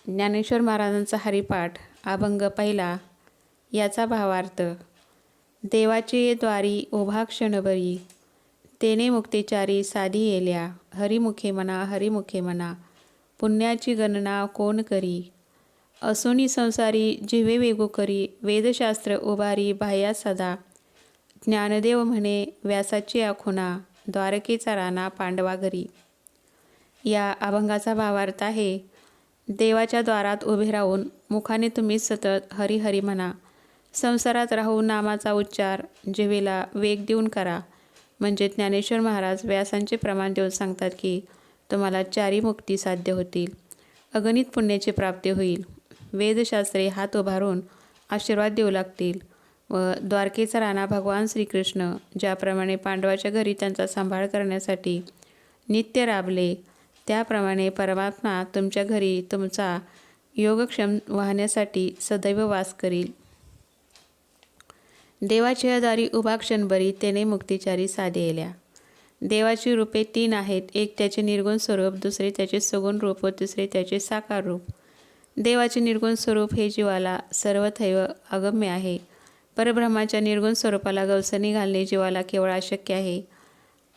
ज्ञानेश्वर महाराजांचा हरिपाठ अभंग पहिला. याचा भावार्थ. देवाचे द्वारी उभा क्षणभरी, तेने मुक्तिचारी साधी येल्या. हरिमुखे म्हणा हरिमुखे म्हणा, पुण्याची गणना कोण करी. असोनी संसारी जिवे वेगू करी, वेदशास्त्र उभारी बाह्या सदा. ज्ञानदेव म्हणे व्यासाची आखुना, द्वारकेचा राणा पांडवा घरी. या अभंगाचा भावार्थ आहे. देवाच्या द्वारात उभे राहून मुखाने तुम्ही सतत हरी हरी म्हणा. संसारात राहून नामाचा उच्चार जिभेला वेग देऊन करा. म्हणजे ज्ञानेश्वर महाराज व्यासांचे प्रमाण देऊन सांगतात की तुम्हाला चारी मुक्ती साध्य होतील, अगणित पुण्याची प्राप्ती होईल. वेदशास्त्रे हात उभारून आशीर्वाद देऊ लागतील व द्वारकेचा राणा भगवान श्रीकृष्ण ज्याप्रमाणे पांडवाच्या घरी त्यांचा सांभाळ करण्यासाठी नित्य राबले, त्याप्रमाणे परमात्मा तुमच्या घरी तुमचा योगक्षम वाहण्यासाठी सदैव वास करील. देवाच्या दारी उभा क्षणभरी, तेने मुक्तिचारी साधी येल्या. देवाची रूपे तीन आहेत. एक त्याचे निर्गुण स्वरूप, दुसरे त्याचे सगुण रूप व तिसरे त्याचे साकार रूप. देवाचे निर्गुण स्वरूप हे जीवाला सर्वथैव अगम्य आहे. परब्रह्माच्या निर्गुण स्वरूपाला गवसणी घालणे जीवाला केवळ अशक्य आहे.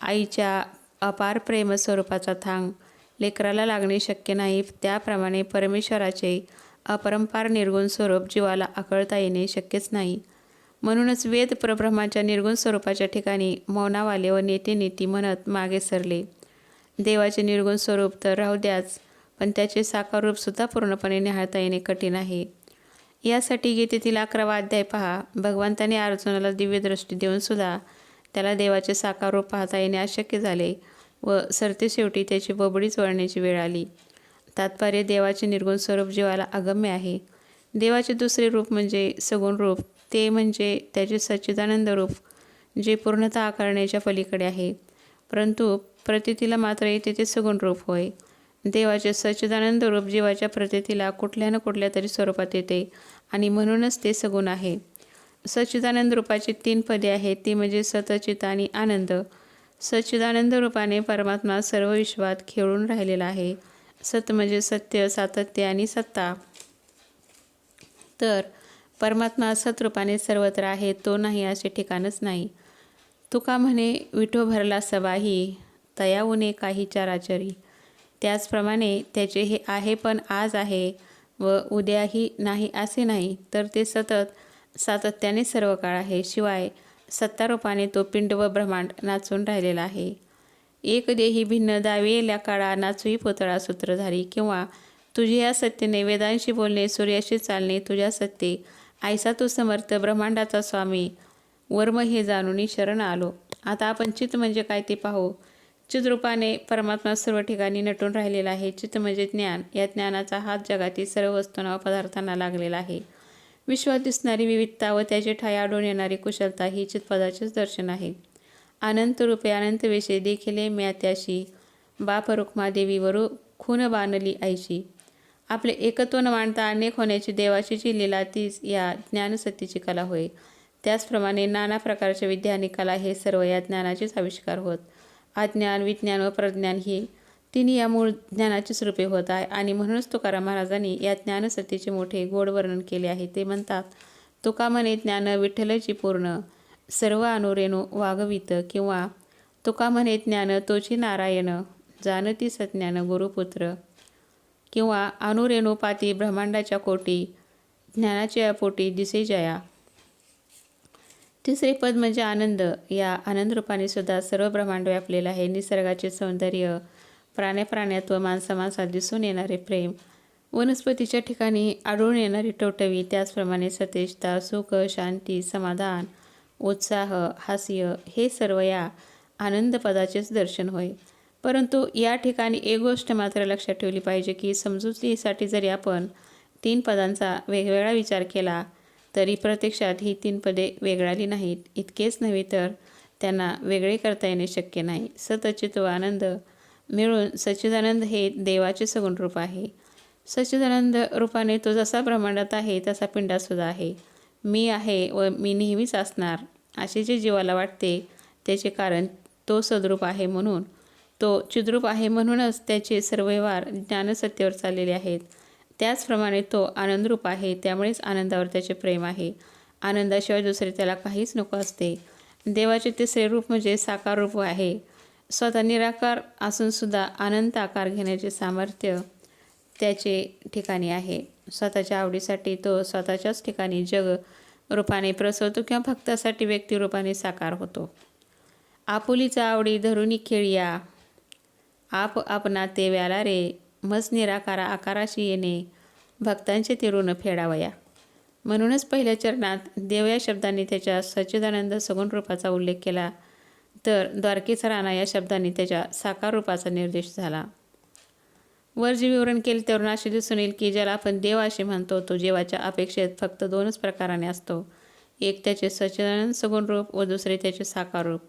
आईच्या अपार प्रेम स्वरूपाचा थांग लेकराला लागणे शक्य नाही, त्याप्रमाणे परमेश्वराचे अपरंपार निर्गुण स्वरूप जीवाला आकळता येणे शक्यच नाही. म्हणूनच वेद परब्रह्माच्या निर्गुण स्वरूपाच्या ठिकाणी मौनावाले व नेते नेती म्हणत मागे सरले. देवाचे निर्गुण स्वरूप तर राहू द्याच, पण त्याचे साकार रूपसुद्धा पूर्णपणे निहाळता येणे कठीण आहे. यासाठी गीतेतील 11वा अध्याय पहा. भगवंताने अर्जुनाला दिव्य दृष्टी देऊन सुद्धा त्याला देवाचे साकार रूप पाहता येणे अशक्य झाले व सरतेशेवटी त्याची बोबडीच वळण्याची वेळ आली. तात्पर्य. देवाचे निर्गुण स्वरूप जीवाला अगम्य आहे. देवाचे दुसरे रूप म्हणजे सगुण रूप, ते म्हणजे त्याचे सच्चिदानंद रूप, जे पूर्णतः आकारण्याच्या पलीकडे आहे, परंतु प्रतीतीला मात्र येते ते सगुण रूप होय. देवाचे सच्चिदानंद रूप जीवाच्या प्रतीतीला कुठल्या न कुठल्या तरी स्वरूपात येते आणि म्हणूनच ते सगुण आहे. सच्चिदानंद रूपाची 3 पदे आहेत, ती म्हणजे सत, चित आणि आनंद. सच्चिदानंद रूपाने परमात्मा सर्व विश्वात खेळून राहिलेला आहे. सत म्हणजे सत्य, सातत्य आणि सत्ता. तर परमात्मा सतरूपाने सर्वत्र आहे, तो नाही असे ठिकाणच नाही. तुका म्हणे विठो भरला सबाही, तया उने काही चराचरी. त्याचप्रमाणे त्याचे हे आहे पण आज आहे व उद्याही नाही असे नाही, तर ते सतत सातत्याने सर्व काळ आहे. शिवाय सत्तारूपाने तो पिंड व ब्रह्मांड नाचून राहिलेला आहे. एक देही भिन्न दावेल्या काळा, नाचूही पुतळा सूत्रधारी. किंवा तुझे या सत्तेने वेदांशी बोलणे, सूर्याशी चालणे, तुझ्या सत्ते ऐसा तू समर्थ ब्रह्मांडाचा स्वामी, वर्म हे जाणून शरण आलो. आता आपण चित्त म्हणजे काय ते पाहू. चितरूपाने परमात्मा सर्व ठिकाणी नटून राहिलेला आहे. चित्त म्हणजे ज्ञान. या ज्ञानाचा हात जगातील सर्व वस्तूंना व पदार्थांना लागलेला आहे. विश्वात दिसणारी विविधता व त्याचे ठाई आढळून येणारी कुशलता ही चित्पदाचेच दर्शन आहे. अनंत रूपे अनंत वेशे देखिले म्या त्याशी, बाप रुक्मा देवीवरू खून बाणली ऐशी. आपले एकत्व न मांडता अनेक होण्याची देवाची जी लीला, तीच या ज्ञानसत्तेची कला होय. त्याचप्रमाणे नाना प्रकारच्या विद्या आणि कला हे सर्व या ज्ञानाचेच आविष्कार होत. अज्ञान, विज्ञान व प्रज्ञान ही तिन्ही या मूळ ज्ञानाचीच रूपे होत आहे. आणि म्हणूनच तुकाराम महाराजांनी या ज्ञानसत्तेचे मोठे गोड वर्णन केले आहे. ते म्हणतात, तुका म्हणे ज्ञान विठ्ठलची पूर्ण, सर्व अनुरेणू वागवित. किंवा तुका म्हणे ज्ञान तोची नारायण, जानती सज्ञान गुरुपुत्र. किंवा अनुरेणू पाती ब्रह्मांडाच्या कोटी, ज्ञानाच्या पोटी दिसे जया. तिसरे पद म्हणजे आनंद. या आनंदरूपाने सुद्धा सर्व ब्रह्मांड व्यापलेलं आहे. निसर्गाचे सौंदर्य, प्राण्यात व माणसात दिसून येणारे प्रेम, वनस्पतीच्या ठिकाणी आढळून येणारी टवटवी, त्याचप्रमाणे सतेजता, सुख, शांती, समाधान, उत्साह, हास्य हे सर्व या आनंदपदाचेच दर्शन होय. परंतु या ठिकाणी एक गोष्ट मात्र लक्षात ठेवली पाहिजे की समजुतीसाठी जरी आपण 3 पदांचा वेगवेगळा विचार केला तरी प्रत्यक्षात ही 3 पदे वेगळाली नाहीत. इतकेच नव्हे तर त्यांना वेगळे करता येणे शक्य नाही. सत, चित व आनंद मिळून सच्चिदानंद हे देवाचे सगुण रूप आहे. सच्चिदानंद रूपाने तो जसा ब्रह्मांडात आहे तसा पिंडात सुद्धा आहे. मी आहे व मी नेहमीच असणार असे जे जीवाला वाटते त्याचे कारण तो सद्रूप आहे. म्हणून तो चिद्रूप आहे. म्हणूनच त्याचे सर्व व्यवहार ज्ञानसत्तेवर चाललेले आहेत. त्याचप्रमाणे तो आनंदरूप आहे, त्यामुळेच आनंदावर त्याचे प्रेम आहे. आनंदाशिवाय दुसरे त्याला काहीच नको असते. देवाचे तिसरे रूप म्हणजे साकार रूप आहे. स्वतः निराकार असूनसुद्धा अनंत आकार घेण्याचे सामर्थ्य त्याचे ठिकाणी आहे. स्वतःच्या आवडीसाठी तो स्वतःच्याच ठिकाणी जग रूपाने प्रसवतो किंवा भक्तासाठी व्यक्तिरूपाने साकार होतो. आपुलीचा आवडी धरुनी खेळिया, आप आपणा ते व्याला रे, मज निराकारा आकाराशी येणे, भक्तांचे ते ऋण फेडावया. म्हणूनच पहिल्या चरणात देव या शब्दांनी त्याच्या सच्चिदानंद सगुण रूपाचा उल्लेख केला, तर द्वारकेचा राणा या शब्दांनी त्याच्या साकार रूपाचा निर्देश झाला. वर जे विवरण केले त्यावरून असे दिसून येईल की ज्याला आपण देव असे म्हणतो तो जीवाच्या अपेक्षेत फक्त दोनच प्रकाराने असतो. एक त्याचे सच्चिदानंद सगुण रूप व दुसरे त्याचे साकार रूप.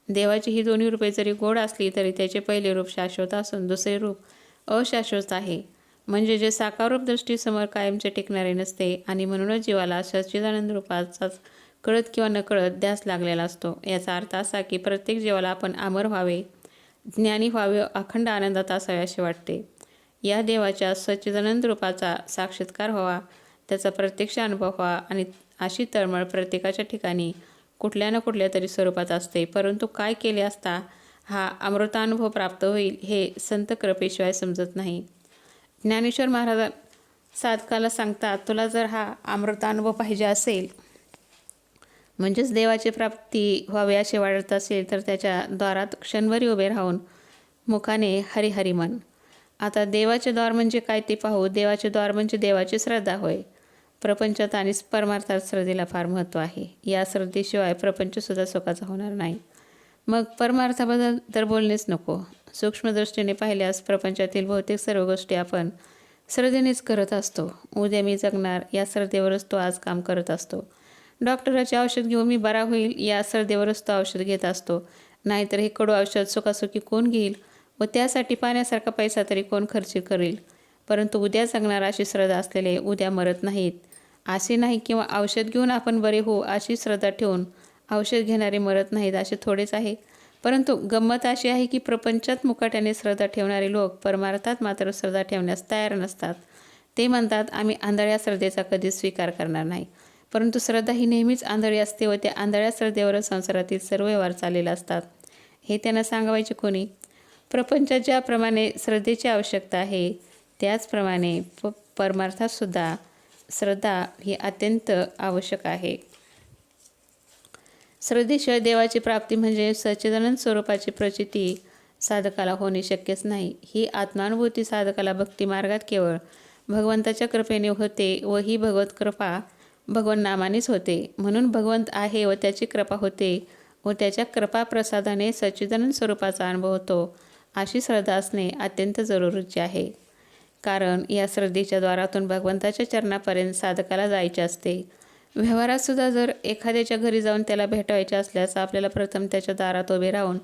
देवाची ही दोन्ही रूपे जरी गोड असली तरी त्याचे पहिले रूप शाश्वत असून दुसरे रूप अशाश्वत आहे. म्हणजे जे साकार रूप दृष्टीसमोर कायमचे टिकणारे नसते आणि म्हणूनच जीवाला सच्चिदानंद रूपाचाच कळत किंवा नकळत ध्यास लागलेला असतो. याचा अर्थ असा की प्रत्येक जीवाला आपण अमर व्हावे, ज्ञानी व्हावे, अखंड आनंदात असावे असे वाटते. या देवाच्या सच्चिदानंद रूपाचा साक्षात्कार व्हावा, त्याचा प्रत्यक्ष अनुभव व्हावा आणि अशी तळमळ प्रत्येकाच्या ठिकाणी कुठल्या ना कुठल्या तरी स्वरूपात असते. परंतु काय केले असता हा अमृतानुभव प्राप्त होईल हे संत कृपेशिवाय समजत नाही. ज्ञानेश्वर महाराज साधकाला सांगतात, तुला जर हा अमृतानुभव पाहिजे असेल, म्हणजेच देवाची प्राप्ती व्हावी असे वाटत असेल, तर त्याच्या द्वारात क्षणभरी उभे राहून मुखाने हरी हरी म्हण. आता देवाचे द्वार म्हणजे काय ते पाहू. देवाचे द्वार म्हणजे देवाची श्रद्धा होय. प्रपंचात आणि परमार्थात श्रद्धेला फार महत्त्व आहे. या श्रद्धेशिवाय प्रपंचसुद्धा सुखाचा होणार नाही. मग परमार्थाबद्दल तर बोलणेच नको. सूक्ष्मदृष्टीने पाहिल्यास प्रपंचातील बहुतेक सर्व गोष्टी आपण श्रद्धेनेच करत असतो. उद्या मी जगणार या श्रद्धेवरच तो आज काम करत असतो. डॉक्टराचे औषध घेऊन मी बरा होईल या श्रद्धेवरच तो औषध घेत असतो. नाहीतर हे कडू औषध सुखासुखी कोण घेईल व त्यासाठी पाण्यासारखा पैसा तरी कोण खर्च करेल. परंतु उद्या जगणार अशी श्रद्धा असलेले उद्या मरत नाहीत असे नाही, किंवा औषध घेऊन आपण बरे होऊ अशी श्रद्धा ठेवून औषध घेणारे मरत नाहीत असे थोडेच आहे. परंतु गंमत अशी आहे की प्रपंचात मुकाट्याने श्रद्धा ठेवणारे लोक परमार्थात मात्र श्रद्धा ठेवण्यास तयार नसतात. ते म्हणतात, आम्ही आंधळ्या श्रद्धेचा कधीच स्वीकार करणार नाही. परंतु श्रद्धा ही नेहमीच आंधळी असते व त्या आंधळ्या श्रद्धेवर संसारातील सर्व व्यवहार चाललेले असतात. हे त्यांना सांगावायचे कोणी? प्रपंचात ज्याप्रमाणे श्रद्धेची आवश्यकता आहे त्याचप्रमाणे परमार्थातसुद्धा श्रद्धा ही अत्यंत आवश्यक आहे. श्रद्धेशिवाय देवाची प्राप्ती म्हणजे सच्चिदानंद स्वरूपाची प्रचिती साधकाला होणे शक्यच नाही. ही आत्मानुभूती साधकाला भक्तिमार्गात केवळ भगवंताच्या कृपेने होते व ही भगवत कृपा भगवन नामानेच होते. म्हणून भगवंत आहे व त्याची कृपा होते व त्याच्या कृपा प्रसादाने सच्चिदानंद स्वरूपाचा अनुभव होतो अशी श्रद्धा असणे अत्यंत जरुरीचे आहे. कारण या श्रद्धेच्या द्वारातून भगवंताच्या चरणापर्यंत साधकाला जायचे असते. व्यवहारात सुद्धा जर एखाद्याच्या घरी जाऊन त्याला भेटायचे असल्यास आपल्याला प्रथम त्याच्या दारात उभे राहून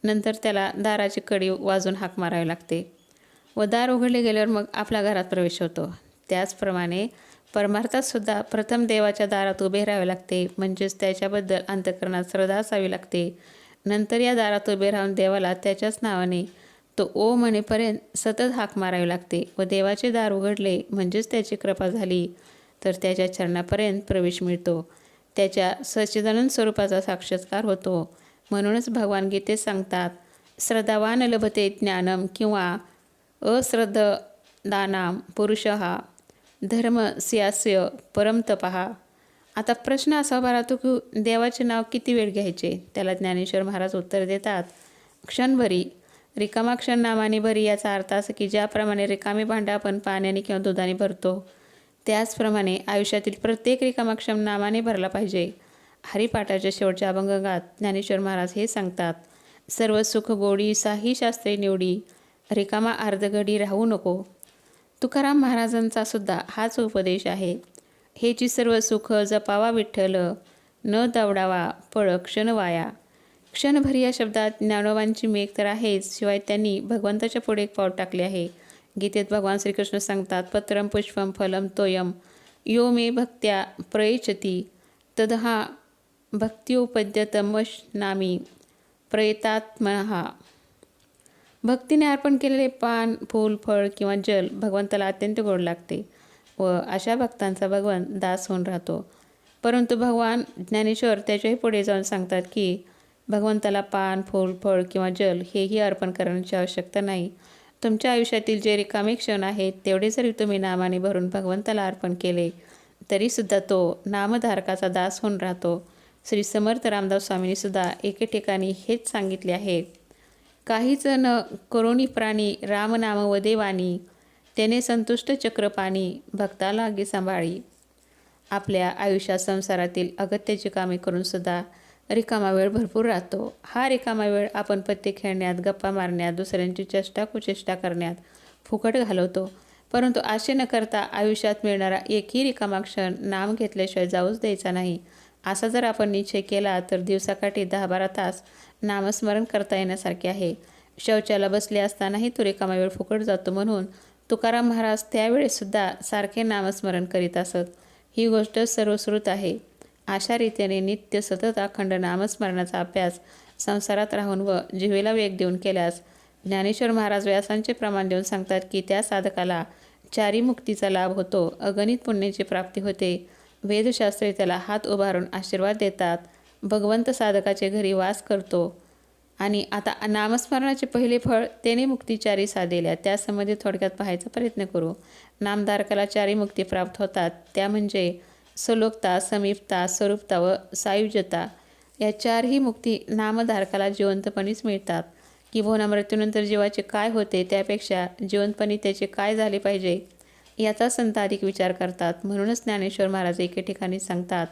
नंतर त्याला दाराची कडी वाजून हाक मारावी लागते व दार उघडले गेल्यावर मग आपल्या घरात प्रवेश होतो. त्याचप्रमाणे परमार्थात सुद्धा प्रथम देवाच्या दारात उभे राहावे लागते, म्हणजेच त्याच्याबद्दल अंतःकरणात श्रद्धा असावी लागते. नंतर या दारात उभे राहून देवाला त्याच्याच नावाने तो ओ म्हणेपर्यंत सतत हाक मारावी लागते व देवाचे दार उघडले म्हणजेच त्याची कृपा झाली तर त्याच्या चरणापर्यंत प्रवेश मिळतो. त्याच्या सच्चिदानंद स्वरूपाचा साक्षात्कार होतो. म्हणूनच भगवान गीतेत सांगतात, श्रद्धावान लभते ज्ञानम किंवा अश्रद्धदानाम पुरुषः धर्म स्यास्य परमतपः. आता प्रश्न असा उभा राहतो की देवाचे नाव किती वेळ घ्यायचे. त्याला ज्ञानेश्वर महाराज उत्तर देतात, क्षणभरी. रिकामा क्षण नामाने भरी याचा अर्थ असा की ज्याप्रमाणे रिकामे भांडे आपण पाण्याने किंवा दुधाने भरतो त्याचप्रमाणे आयुष्यातील प्रत्येक रिकामा क्षण नामाने भरला पाहिजे. हरिपाठाच्या शेवटच्या अभंगात ज्ञानेश्वर महाराज हे सांगतात, सर्व सुख गोडी साही शास्त्रे निवडी, रिकामा अर्धघडी राहू नको. तुकाराम महाराजांचा सुद्धा हाच उपदेश आहे. हेची सर्व सुख जपावा विठ्ठल, न दवडावा पळ क्षण वाया. क्षणभरी या शब्दात ज्ञानोबांची मेघ तर आहेच, शिवाय त्यांनी भगवंताच्या पुढे एक पाऊल टाकले आहे. गीतेत भगवान श्रीकृष्ण सांगतात, पत्रम पुष्पम फलम तोयम यो मे भक्त्या प्रयच्छती तदहा भक्त्योपद्यतमश्नामी प्रयतात्महा. भक्तीने अर्पण केलेले पान, फूल, फळ किंवा जल भगवंताला अत्यंत गोड लागते. व अशा भक्तांचा भगवान दास होऊन राहतो. परंतु भगवान ज्ञानेश्वर त्याच्याही पुढे जाऊन सांगतात की भगवंताला पान, फूल, फळ किंवा जल हेही अर्पण करण्याची आवश्यकता नाही. तुमच्या आयुष्यातील जे रिकामे क्षण आहेत तेवढे जरी तुम्ही नामाने भरून भगवंताला अर्पण केले तरीसुद्धा तो नामधारकाचा दास होऊन राहतो. श्री समर्थ रामदास स्वामींनी सुद्धा एके ठिकाणी हेच सांगितले आहे. काहीच न करोनी प्राणी रामनाम वदेवानी, त्याने संतुष्ट चक्रपाणी भक्ता लागे सांभाळी. आपल्या आयुष्यात संसारातील अगत्याची कामे करूनसुद्धा रिकामा वेळ भरपूर राहतो. हा रिकामा वेळ आपण पत्ते खेळण्यात, गप्पा मारण्यात, दुसऱ्यांची चेष्टा कुचेष्टा करण्यात फुकट घालवतो. परंतु असे न करता आयुष्यात मिळणारा एकही रिकामा क्षण नाम घेतल्याशिवाय जाऊच द्यायचा नाही. असा जर आपण निश्चय केला तर दिवसाकाठी 10-12 तास नामस्मरण करता येण्यासारखे आहे. शौचाला बसले असतानाही तो रिकामा वेळ फुकट जातो. म्हणून तुकाराम महाराज त्यावेळेसुद्धा सारखे नामस्मरण करीत असत. ही गोष्ट सर्वश्रुत आहे. अशा रीतीने नित्य सतत अखंड नामस्मरणाचा अभ्यास संसारात राहून व जिव्हेला वेग देऊन केल्यास ज्ञानेश्वर महाराज व्यासांचे प्रमाण देऊन सांगतात की त्या साधकाला चारी मुक्तीचा लाभ होतो, अगणित पुण्याची प्राप्ती होते. वेदशास्त्रे त्याला हात उभारून आशीर्वाद देतात. भगवंत साधकाचे घरी वास करतो. आणि आता नामस्मरणाचे पहिले फळ त्याने मुक्तीचारी साधेल्या त्यासंबंधी थोडक्यात पाहायचा प्रयत्न करू. नामधारकाला चारी मुक्ती प्राप्त होतात. त्या म्हणजे सलोकता, समीपता, स्वरूपता व सायुज्यता. या चारही मुक्ती नामधारकाला जिवंतपणीच मिळतात. किंबहुना मृत्यूनंतर जीवाचे काय होते त्यापेक्षा जिवंतपणी त्याचे काय झाले पाहिजे याचा संत अधिक विचार करतात. म्हणूनच ज्ञानेश्वर महाराज एके ठिकाणी सांगतात,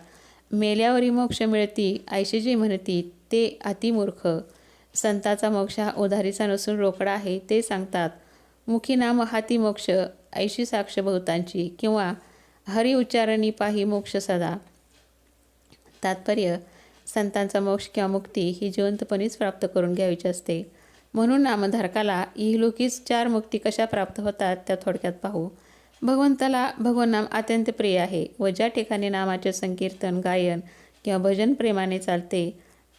मेल्यावरी मोक्ष मिळती ऐशी जे म्हणती ते अतिमूर्ख. संताचा मोक्ष हा उधारीचा नसून रोकडा आहे ते सांगतात. मुखी नाम हाती मोक्ष ऐशी साक्ष बहुतांची, किंवा हरि उच्चारणी पाही मोक्ष सदा. तात्पर्य, संतांचा मोक्ष किंवा मुक्ती ही जिवंतपणीच प्राप्त करून घ्यायची असते. म्हणून नामधारकाला इहलोकीच चार मुक्ती कशा प्राप्त होतात त्या थोडक्यात पाहू. भगवंताला भगवन्नाम अत्यंत प्रिय आहे व ज्या ठिकाणी नामाचे संकीर्तन, गायन किंवा भजन प्रेमाने चालते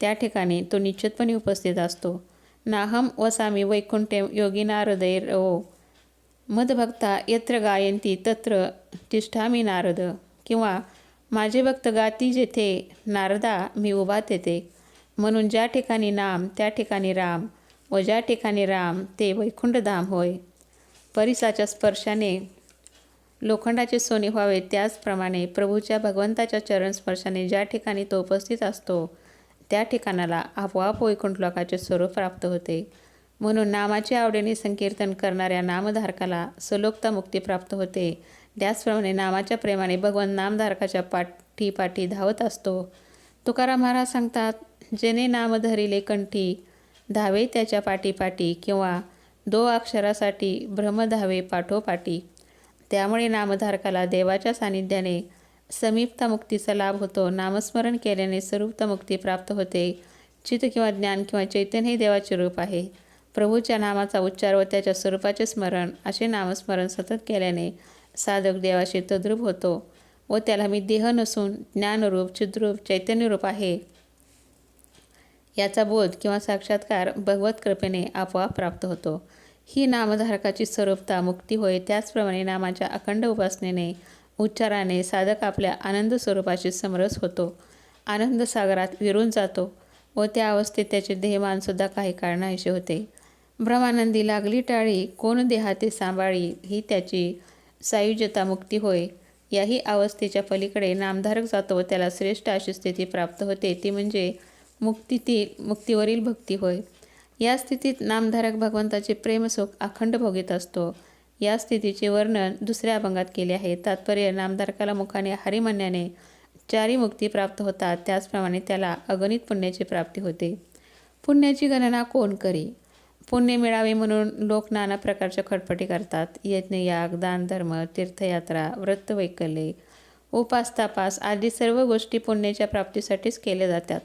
त्या ठिकाणी तो निश्चितपणे उपस्थित असतो. नाहम वसामी वैकुंठे योगिना हृदयरो मदभक्ता यत्र गायंती तत्र तिष्ठामी नारद, किंवा माझे भक्त गाती जेथे नारदा मी उभा तेथे. म्हणून ज्या ठिकाणी नाम त्या ठिकाणी राम व ज्या ठिकाणी राम ते वैकुंठधाम होय. परिसाच्या स्पर्शाने लोखंडाचे सोने व्हावे त्याचप्रमाणे प्रभूच्या भगवंताच्या चरण स्पर्शाने ज्या ठिकाणी तो उपस्थित असतो त्या ठिकाणाला आपोआप वैकुंठ लोकाचे स्वरूप प्राप्त होते. म्हणून नामाच्या आवडीने संकीर्तन करणाऱ्या नामधारकाला सलोकता मुक्ती प्राप्त होते. त्याचप्रमाणे नामाच्या प्रेमाने भगवान नामधारकाच्या पाठी धावत असतो. तुकाराम महाराज सांगतात, जेने नाम धरिले कंठी धावे त्याच्या पाठी, किंवा 2 अक्षरासाठी भ्रम धावे पाठोपाठी. त्यामुळे नामधारकाला देवाच्या सानिध्याने समीपता मुक्तीचा लाभ होतो. नामस्मरण केल्याने स्वरूपता मुक्ती प्राप्त होते. चित्त किंवा ज्ञान किंवा चैतन्य हे देवाचे रूप आहे. प्रभूच्या नामाचा उच्चार व त्याच्या स्वरूपाचे स्मरण असे नामस्मरण सतत केल्याने साधक देवाशी तद्रूप होतो व त्याला मी देह नसून ज्ञानरूप, चिद्रूप, चैतन्यरूप आहे याचा बोध किंवा साक्षात्कार भगवत कृपेने आपोआप प्राप्त होतो. ही नामधारकाची स्वरूपता मुक्ती होय. त्याचप्रमाणे नामाच्या अखंड उपासनेने, उच्चाराने साधक आपल्या आनंद स्वरूपाशी समरस होतो. आनंद सागरात विरून जातो व त्या अवस्थेत त्याचे देहमानसुद्धा काही काळ नाहीसे होते. ब्रह्मानंदी लागली टाळी कोण देहाते सांभाळी, ही त्याची सायुज्यता मुक्ती होय. याही अवस्थेच्या पलीकडे नामधारक जातो व त्याला श्रेष्ठ अशी स्थिती प्राप्त होते, ती म्हणजे मुक्तीवरील भक्ती होय. या स्थितीत नामधारक भगवंताचे प्रेमसुख अखंड भोगीत असतो. या स्थितीचे वर्णन दुसऱ्या अभंगात केले आहे. तात्पर्य, नामधारकाला मुखाने हरी म्हणण्याने चारी मुक्ती प्राप्त होतात. त्याचप्रमाणे त्याला अगणित पुण्याची प्राप्ती होते. पुण्याची गणना कोण करी? पुण्य मिळावे म्हणून लोक नाना प्रकारच्या खटपटी करतात. यज्ञयाग, दान धर्म, तीर्थयात्रा, व्रत वैकल्ये, उपास तापास आदी सर्व गोष्टी पुण्याच्या प्राप्तीसाठीच केल्या जातात.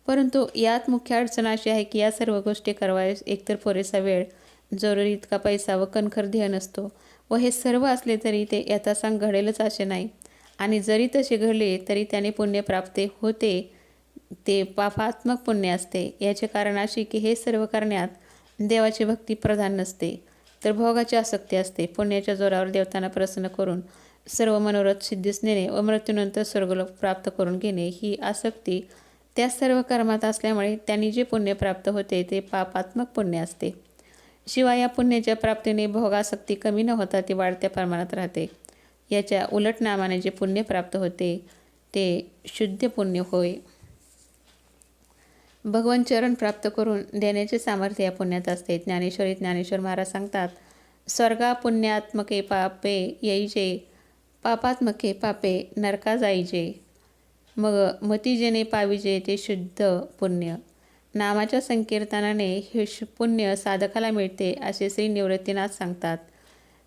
परंतु यात मुख्य अडचण अशी आहे की या सर्व गोष्टी करवायस एकतर पुरेसा वेळ, जरुरी इतका पैसा व कणखर ध्येय नसतो व हे सर्व असले तरी ते यथासांग घडेलच असे नाही. आणि जरी तसे घडले तरी त्याने पुण्य प्राप्त होते ते पापात्मक पुण्य असते. याचे कारण असे की हे सर्व करण्यात देवाची भक्ती प्रधान नसते तर भोगाची आसक्ती असते. पुण्याच्या जोरावर देवतांना प्रसन्न करून सर्व मनोरथ सिद्धीस नेणे व मृत्यूनंतर स्वर्गलोक प्राप्त करून घेणे ही आसक्ती त्या सर्व कर्मात असल्यामुळे त्यांनी जे पुण्य प्राप्त होते ते पापात्मक पुण्य असते. शिवाय या पुण्याच्या प्राप्तीने भोगासक्ती कमी न होता ती वाढत्या प्रमाणात राहते. याच्या उलट नामाने जे पुण्य प्राप्त होते ते शुद्ध पुण्य होय. भगवान चरण प्राप्त करून देण्याचे सामर्थ्य या पुण्यात असते. ज्ञानेश्वर महाराज सांगतात, स्वर्गा पुण्यात्मके पापे येईजे, पापात्मके पापे नरका जाईजे, मग मती जेणे पाविजे ते शुद्ध पुण्य. नामाच्या संकीर्तनाने हे पुण्य साधकाला मिळते असे श्री निवृत्तीनाथ सांगतात.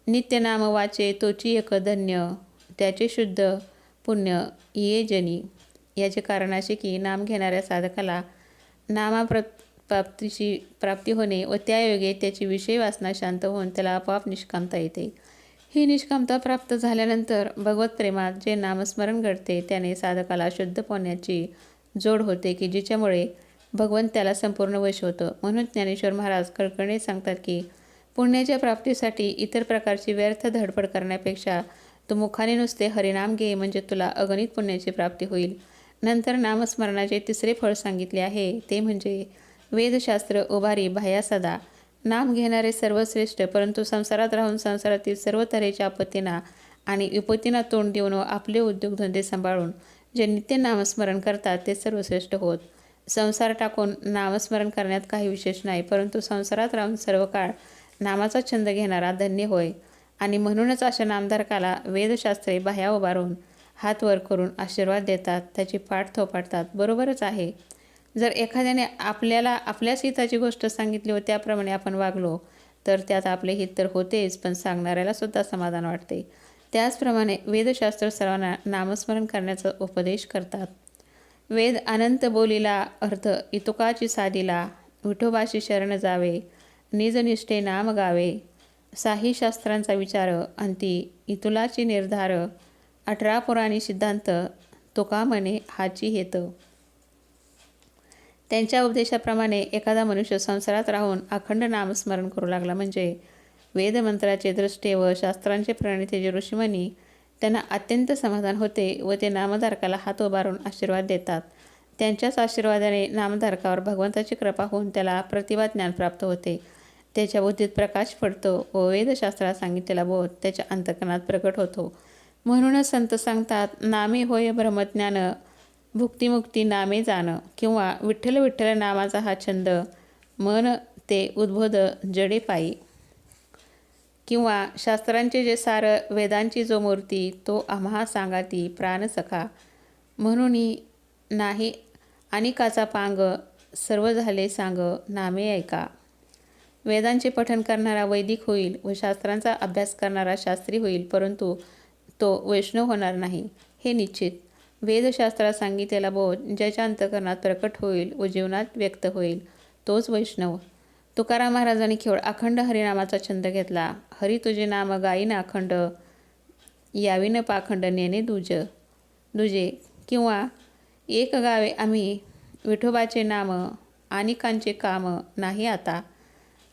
नित्य नाम वाचे तोची एक धन्य, त्याचे शुद्ध पुण्य ये जनी. याचे कारण असे की नाम घेणाऱ्या साधकाला प्राप्ती होणे व त्यायोगे त्याची विषय वासना शांत होऊन त्याला आपोआप निष्कामता येते. ही निष्कामता प्राप्त झाल्यानंतर भगवत प्रेमात जे नामस्मरण घडते त्याने साधकाला शुद्ध पुण्याची जोड होते की जिच्यामुळे भगवंत त्याला संपूर्ण वश होतं. म्हणून ज्ञानेश्वर महाराज कळकळीने सांगतात की पुण्याच्या प्राप्तीसाठी इतर प्रकारची व्यर्थ धडपड करण्यापेक्षा तू मुखाने नुसते हरिनाम घे, म्हणजे तुला अगणित पुण्याची प्राप्ती होईल. नंतर नामस्मरणाचे तिसरे फळ सांगितले आहे, ते म्हणजे वेदशास्त्र उभारी भाया सदा. नाम घेणारे सर्वश्रेष्ठ, परंतु संसारात राहून संसारातील सर्व तऱ्हेच्या आपत्तींना आणि विपत्तींना तोंड देऊन व आपले उद्योगधंदे सांभाळून जे नित्य नामस्मरण करतात ते सर्वश्रेष्ठ होत. संसार टाकून नामस्मरण करण्यात काही विशेष नाही, परंतु संसारात राहून सर्व काळ नामाचा छंद घेणारा धन्य होय. आणि म्हणूनच अशा नामधारकाला वेदशास्त्रे बाह्या उभारून हात वर करून आशीर्वाद देतात, त्याची पाठ थोपाटतात. बरोबरच आहे. जर एखाद्याने आपल्याला आपल्याच हिताची गोष्ट सांगितली व त्याप्रमाणे आपण वागलो तर त्यात आपले हित तर होतेच, पण सांगणाऱ्याला सुद्धा समाधान वाटते. त्याचप्रमाणे वेदशास्त्र सर्वांना नामस्मरण करण्याचा उपदेश करतात. वेद अनंत बोलीला अर्थ इतुकाची साधीला, विठोबाशी शरण जावे, निजनिष्ठे नाम गावे, साही शास्त्रांचा विचार, अंती इतुलाची निर्धार, 18 पुराणी सिद्धांत, तुका म्हणे हाची हेत. त्यांच्या उपदेशाप्रमाणे एखादा मनुष्य संसारात राहून अखंड नामस्मरण करू लागला म्हणजे वेदमंत्राचे दृष्टे व शास्त्रांचे प्रणिते जे ऋषीमुनी त्यांना अत्यंत समाधान होते व ते नामधारकाला हात उभारून आशीर्वाद देतात. त्यांच्याच आशीर्वादाने नामधारकावर भगवंताची कृपा होऊन त्याला प्रतिभा ज्ञान प्राप्त होते. त्याच्या बुद्धीत प्रकाश पडतो व वेदशास्त्रात सांगितलेला बोध त्याच्या अंतःकरणात प्रकट होतो. म्हणूनच संत सांगतात, नामे होय ब्रह्मज्ञान, भुक्तिमुक्ती नामे जाण. किंवा विठ्ठल विठ्ठल नामाचा हा छंद, मन ते उद्बोध जडे पायी. किंवा शास्त्रांचे जे सार, वेदांची जो मूर्ती, तो आम्हा सांगाती प्राण सखा. म्हणून नाही अनिकाचा पांग, सर्व झाले सांग नामे ऐका. वेदांचे पठन करणारा वैदिक होईल व शास्त्रांचा अभ्यास करणारा शास्त्री होईल, परंतु तो वैष्णव होणार नाही हे निश्चित. वेदशास्त्रात सांगितलेला बोध ज्याच्या अंतःकरणात प्रकट होईल व जीवनात व्यक्त होईल तोच वैष्णव. तुकाराम महाराजांनी केवळ अखंड हरिनामाचा छंद घेतला. हरी तुझे नाम गाईन अखंड, याविन पाखंड नेणे दुजे. किंवा एक गावे आम्ही विठोबाचे नाम, अनेकांचे काम नाही आता.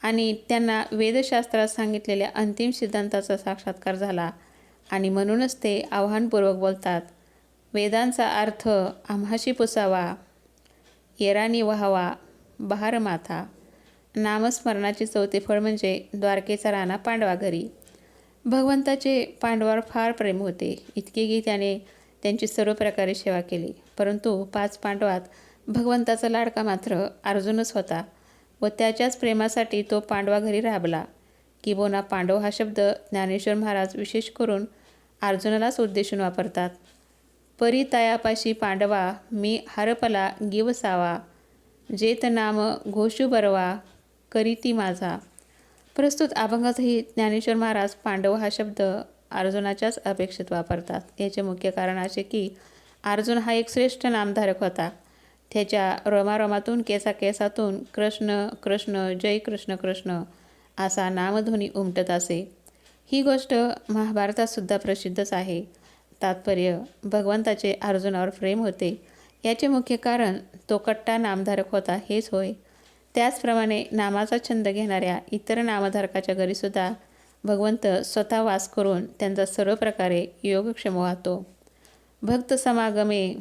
आणि त्यांना वेदशास्त्रात सांगितलेल्या अंतिम सिद्धांताचा साक्षात्कार झाला आणि म्हणूनच ते आव्हानपूर्वक बोलतात, वेदांचा अर्थ आम्हाशी पुसावा, येरानी व्हावा बहार माथा. नामस्मरणाचे चौथे फळ म्हणजे द्वारकेचा राणा पांडवा घरी. भगवंताचे पांडवावर फार प्रेम होते, इतके की त्याने त्यांची सर्व प्रकारे सेवा केली. परंतु 5 पांडवात भगवंताचा लाडका मात्र अर्जुनच होता व त्याच्याच प्रेमासाठी तो पांडवा घरी राबला. किंबहुना पांडव हा शब्द ज्ञानेश्वर महाराज विशेष करून अर्जुनालाच उद्देशून वापरतात. परी तयापाशी पांडवा, मी हरपला गिवसावा, जेत नाम घोषू बरवा, करीती माझा. प्रस्तुत अभंगातही ज्ञानेश्वर महाराज पांडव हा शब्द अर्जुनाच्याच अपेक्षित वापरतात. याचे मुख्य कारण असे की अर्जुन हा एक श्रेष्ठ नामधारक होता. त्याच्या रोमारोमातून केसाकेसातून कृष्ण कृष्ण जय कृष्ण कृष्ण असा नामध्वनी उमटत असे. ही गोष्ट महाभारतात सुद्धा प्रसिद्धच आहे. तात्पर्य, भगवंताचे अर्जुनावर प्रेम होते. याचे मुख्य कारण तो कट्टा नामधारक होता हेच होय. त्याचप्रमाणे नामाचा छंद घेणाऱ्या इतर नामधारकाच्या घरीसुद्धा भगवंत स्वतः वास करून त्यांचा सर्व प्रकारे योगक्षम वाहतो. भक्त समागमे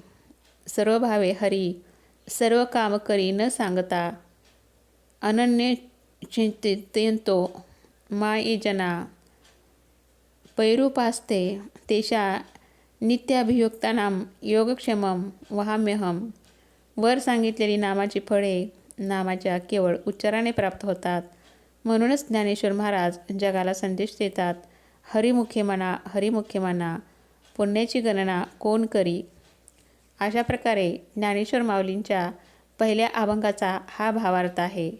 सर्व भावे हरी, सर्व काम करी न सांगता, अनन्य चिंतितो माई जना, पैरूपास्ते तेषा नित्याभियुक्तानां योगक्षेमं वहाम्यहम. वर सांगितलेली नामाची फळे नामाच्या केवळ उच्चाराने प्राप्त होतात. म्हणूनच ज्ञानेश्वर महाराज जगाला संदेश देतात, हरिमुखे म्हणा, हरिमुखे म्हणा, पुण्याची गणना कोण करी. अशा प्रकारे ज्ञानेश्वर माऊलींच्या पहिल्या अभंगाचा हा भावार्थ आहे.